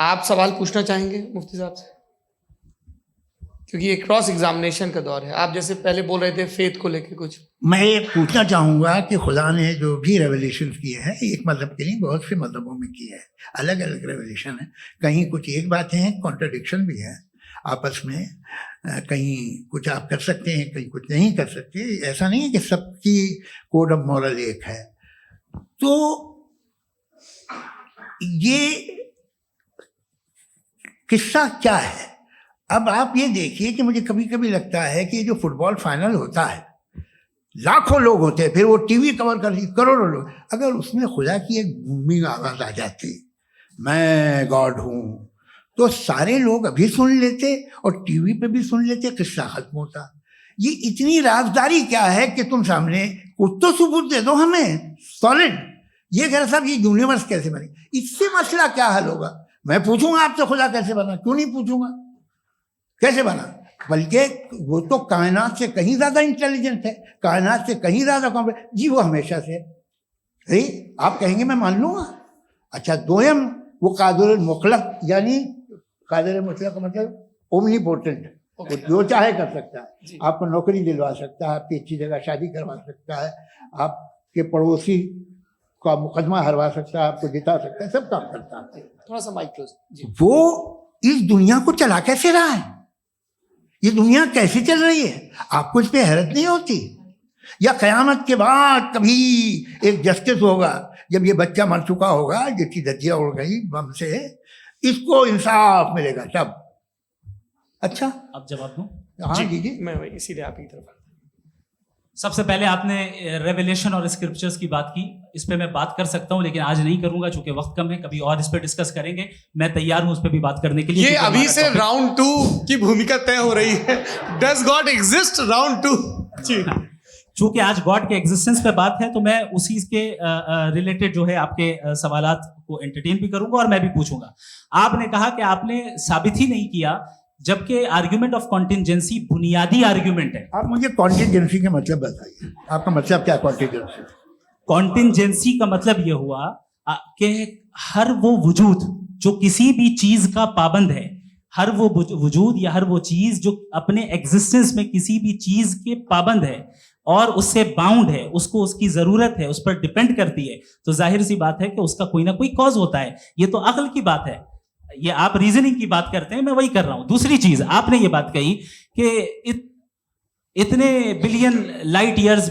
आप सवाल पूछना चाहेंगे मुफ्ती साहब से, क्योंकि ये क्रॉस एग्जामिनेशन का दौर है। आप जैसे पहले बोल रहे थे फेथ को लेके कुछ। मैं ये पूछना चाहूँगा कि खुदा ने जो भी रेवल्यूशन किए हैं, एक मज़हब के नहीं बहुत से मज़हबों में किए हैं, अलग अलग रेवल्यूशन है। कहीं कुछ एक बातें हैं, कॉन्ट्रडिक्शन भी है आपस में, कहीं कुछ आप कर सकते हैं, कहीं कुछ नहीं कर सकते। ऐसा नहीं है कि सबकी कोड ऑफ मॉरल एक है। तो ये किस्सा क्या है? अब आप ये देखिए कि मुझे कभी कभी लगता है कि जो फुटबॉल फाइनल होता है, लाखों लोग होते हैं, फिर वो टीवी कवर कर रही करोड़ों लोग, अगर उसमें खुदा की एक बूमिंग आवाज आ जाती, मैं गॉड हूं, तो सारे लोग अभी सुन लेते और टीवी पे भी सुन लेते, किस्सा खत्म होता। ये इतनी राजदारी क्या है कि तुम सामने कुछ तो सबूत दे दो हमें सॉलिड। ये कह रहा साहब ये यूनिवर्स कैसे बनी, इससे मसला क्या हल होगा? मैं पूछूंगा आपसे खुदा कैसे बना? क्यों नहीं पूछूंगा कैसे बना? बल्कि वो तो कायनात से कहीं ज्यादा इंटेलिजेंट है, कायनात से कहीं ज्यादा कॉम्प्लेक्स। जी वो हमेशा से है, आप कहेंगे मैं मान लूंगा। अच्छा, दोयम वो कादिर मुतलक, यानी कादिर मुतलक का मतलब ओमनीपोटेंट, वो जो चाहे कर सकता है। आपको नौकरी दिलवा सकता है, आपकी अच्छी जगह शादी करवा सकता है, आपके पड़ोसी का मुकदमा हरवा सकता है, आपको जिता सकता है, सब काम करता है। थोड़ा सा माइक क्लोज। वो इस दुनिया को चला कैसे रहा है? ये दुनिया कैसे चल रही है? आपको इस पे हैरत नहीं होती? या कयामत के बाद कभी एक जस्टिस होगा, जब ये बच्चा मर चुका होगा, जिसकी धज्जियां उड़ गई बम से, इसको इंसाफ मिलेगा तब? अच्छा, अब जवाब दूं? हाँ जी, मैं इसीलिए आप की तरफ। सबसे पहले आपने रेवलेशन और स्क्रिप्चर्स की बात की, इस पे मैं बात कर सकता हूं, लेकिन आज नहीं करूंगा चूंकि वक्त कम है। कभी और इस पे डिस्कस करेंगे, मैं तैयार हूं उस पे भी बात करने के लिए। ये अभी से राउंड 2 की भूमिका तय हो रही है। Does God exist round 2? जी, चूंकि आज गॉड के एग्जिस्टेंस पे बात है, तो मैं उसी के रिलेटेड जो है आपके सवालात को एंटरटेन भी करूंगा और मैं भी पूछूंगा। आपने कहा कि आपने साबित ही नहीं किया, जबकि आर्ग्यूमेंट ऑफ कॉन्टिजेंसी बुनियादी आर्ग्यूमेंट है। आप मुझे कॉन्टिजेंसी का मतलब बताइए, आपका मतलब क्या? कॉन्टिजेंसी कॉन्टिजेंसी का मतलब यह हुआ कि हर वो वजूद जो किसी भी चीज का पाबंद है, हर वो वजूद या हर वो चीज जो अपने एग्जिस्टेंस में किसी भी चीज के पाबंद है और उससे बाउंड है, उसको उसकी जरूरत है, उस पर डिपेंड करती है, तो जाहिर सी बात है कि उसका कोई ना कोई कॉज होता है। ये तो अक्ल की बात है। ये आप रीजनिंग की बात करते हैं, मैं वही कर रहा हूं। दूसरी चीज, आपने ये बात कही कि इतने बिलियन लाइट ईयर्स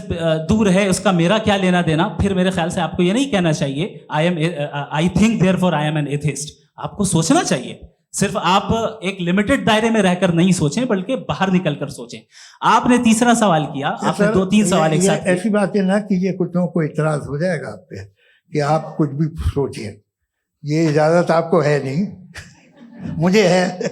दूर है, उसका मेरा क्या लेना देना। फिर मेरे ख्याल से आपको ये नहीं कहना चाहिए I think therefore I am an atheist. आपको सोचना चाहिए, सिर्फ आप एक लिमिटेड दायरे में रहकर नहीं सोचें, बल्कि बाहर निकलकर सोचें। आपने तीसरा सवाल किया, आपने 2-3 सवाल एक साथ। ऐसी बातें ना कीजिए, कुछ लोगों को इतराज हो जाएगा आप पे कि आप कुछ भी सोचिए। ये इजाजत आपको है नहीं, मुझे है।